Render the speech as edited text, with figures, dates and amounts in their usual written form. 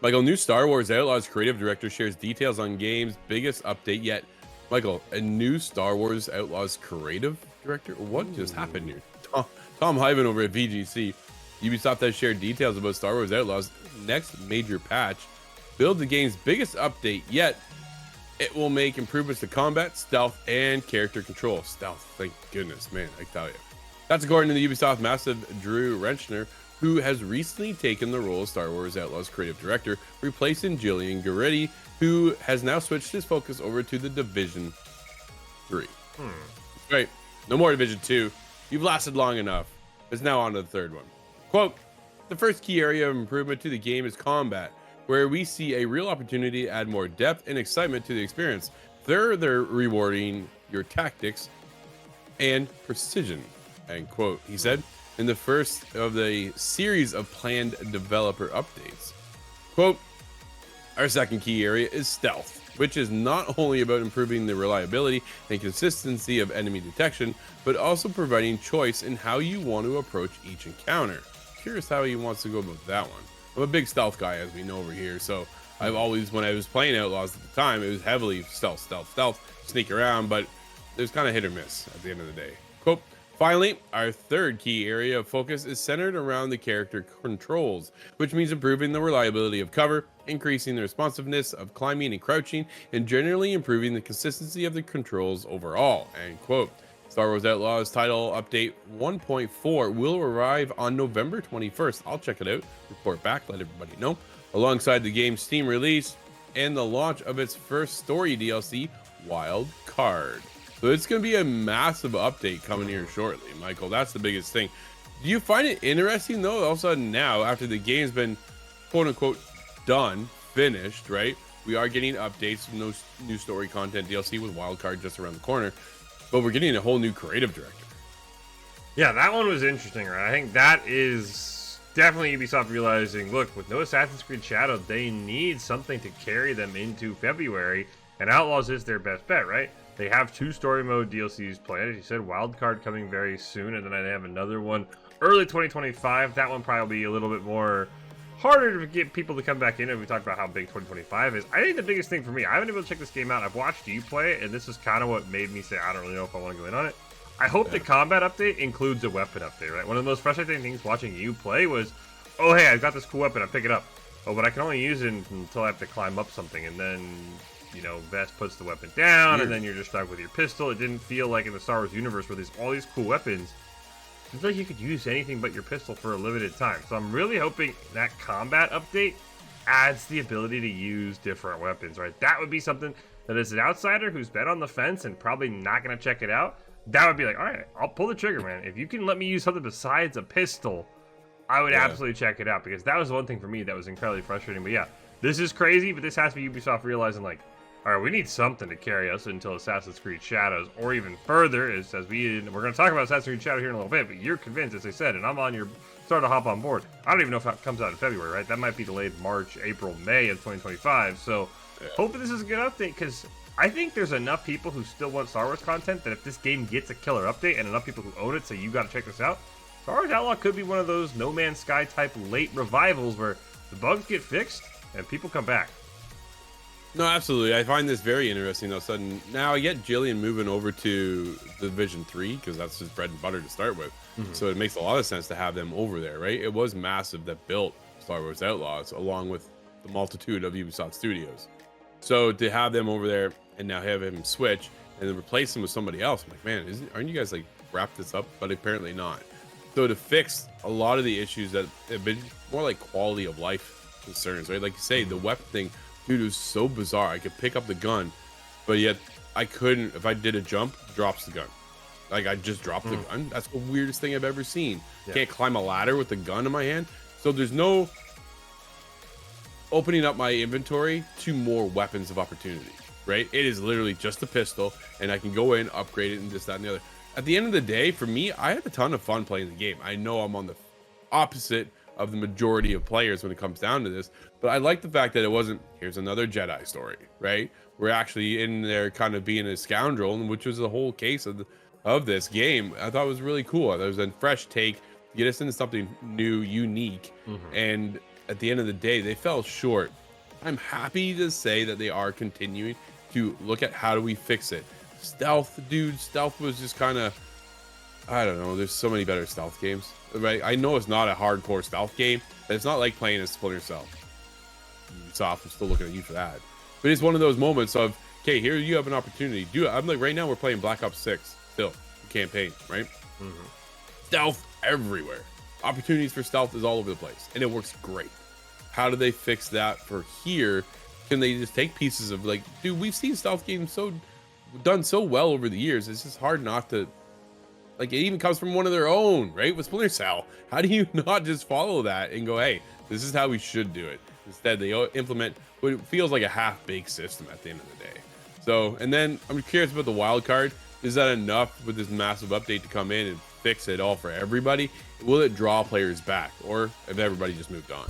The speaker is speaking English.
Michael, new Star Wars Outlaws creative director shares details on game's biggest update yet. Michael, a new Star Wars Outlaws creative director? What just happened here? Tom Hyven over at VGC. Ubisoft has shared details about Star Wars Outlaws' next major patch. Build the game's biggest update yet. It will make improvements to combat, stealth, and character control. Stealth, thank goodness, man, I tell you. That's according to the Ubisoft massive Drew Rechner, who has recently taken the role of Star Wars Outlaws creative director, replacing Jillian Garetti, who has now switched his focus over to the Division 3. Right, no more Division 2. You've lasted long enough. It's now on to the third one. Quote, the first key area of improvement to the game is combat, where we see a real opportunity to add more depth and excitement to the experience, further rewarding your tactics and precision, end quote, he said, in the first of the series of planned developer updates. Quote, our second key area is stealth, which is not only about improving the reliability and consistency of enemy detection, but also providing choice in how you want to approach each encounter. Curious how he wants to go about that one. I'm a big stealth guy, as we know over here, so I've always, when I was playing Outlaws at the time, it was heavily stealth, sneak around, but it was kind of hit or miss at the end of the day. Quote, finally, our third key area of focus is centered around the character controls, which means improving the reliability of cover, increasing the responsiveness of climbing and crouching, and generally improving the consistency of the controls overall, end quote. Star Wars Outlaws title update 1.4 will arrive on November 21st. I'll check it out, report back, let everybody know, alongside the game's Steam release and the launch of its first story DLC, Wild Card. So it's going to be a massive update coming here shortly, Michael. That's the biggest thing. Do you find it interesting, though, all of a sudden now, after the game's been, quote-unquote, done, finished, right? We are getting updates, no new story content, DLC with Wild Card just around the corner. But we're getting a whole new creative director. Yeah, that one was interesting, right? I think that is definitely Ubisoft realizing, look, with no Assassin's Creed Shadow, they need something to carry them into February, and Outlaws is their best bet, right? They have 2 story mode DLCs planned, as you said, Wildcard coming very soon, and then they have another one early 2025. That one probably will be a little bit more harder to get people to come back in, and we talked about how big 2025 is. I think the biggest thing for me, I haven't been able to check this game out. I've watched you play it, and this is kind of what made me say I don't really know if I want to go in on it. I hope the combat update includes a weapon update, right? One of the most frustrating things watching you play was, oh hey, I've got this cool weapon, I pick it up. Oh, but I can only use it until I have to climb up something, and then, you know, Vest puts the weapon down, and then you're just stuck with your pistol. It didn't feel like in the Star Wars universe where there's all these cool weapons, I feel like you could use anything but your pistol for a limited time. So I'm really hoping that combat update adds the ability to use different weapons, right? That would be something that as an outsider who's been on the fence and probably not going to check it out, that would be like, all right, I'll pull the trigger, man. If you can let me use something besides a pistol, I would absolutely check it out, because that was one thing for me that was incredibly frustrating. But yeah, this is crazy, but this has to be Ubisoft realizing, like, all right, we need something to carry us until Assassin's Creed Shadows, or even further, as we're going to talk about Assassin's Creed Shadow here in a little bit, but you're convinced, as I said, and I'm on your starting to hop on board. I don't even know if that comes out in February, right? That might be delayed March, April, May of 2025. So hopefully this is a good update, because I think there's enough people who still want Star Wars content that if this game gets a killer update and enough people who own it say you got to check this out, Star Wars Outlaw could be one of those No Man's Sky type late revivals where the bugs get fixed and people come back. No, absolutely. I find this very interesting. All of a sudden, now I get Jillian moving over to Division 3 because that's his bread and butter to start with. So it makes a lot of sense to have them over there, right? It was massive that built Star Wars Outlaws along with the multitude of Ubisoft studios. So to have them over there and now have him switch and then replace him with somebody else, I'm like, man, aren't you guys like wrap this up? But apparently not. So to fix a lot of the issues that have been more like quality of life concerns, right? Like you say, the weapon thing. Dude, it was so bizarre. I could pick up the gun, but yet I couldn't. If I did a jump, drops the gun. Like I just dropped the gun. That's the weirdest thing I've ever seen. Can't climb a ladder with the gun in my hand. So there's no opening up my inventory to more weapons of opportunity, right? It is literally just a pistol, and I can go in, upgrade it, and this, that, and the other. At the end of the day, for me, I had a ton of fun playing the game. I know I'm on the opposite of the majority of players when it comes down to this, but I like the fact that it wasn't, here's another Jedi story, right? We're actually in there kind of being a scoundrel, which was the whole case of this game. I thought it was really cool. There was a fresh take, get us into something new, unique, and at the end of the day, they fell short. I'm happy to say that they are continuing to look at how do we fix it. Stealth, dude, stealth was just kind of, I don't know. There's so many better stealth games, right? I know it's not a hardcore stealth game, but it's not like playing as Splinter Cell. Ubisoft is still looking at you for that. But it's one of those moments of, okay, here you have an opportunity. I'm like, right now we're playing Black Ops 6 still, campaign, right? Stealth everywhere. Opportunities for stealth is all over the place, and it works great. How do they fix that for here? Can they just take pieces of, like, dude, we've seen stealth games done so well over the years. It's just hard not to, like, it even comes from one of their own, right? With Splinter Cell. How do you not just follow that and go, hey, this is how we should do it? Instead, they implement what feels like a half-baked system at the end of the day. So, and then I'm curious about the wild card. Is that enough with this massive update to come in and fix it all for everybody? Will it draw players back, or have everybody just moved on?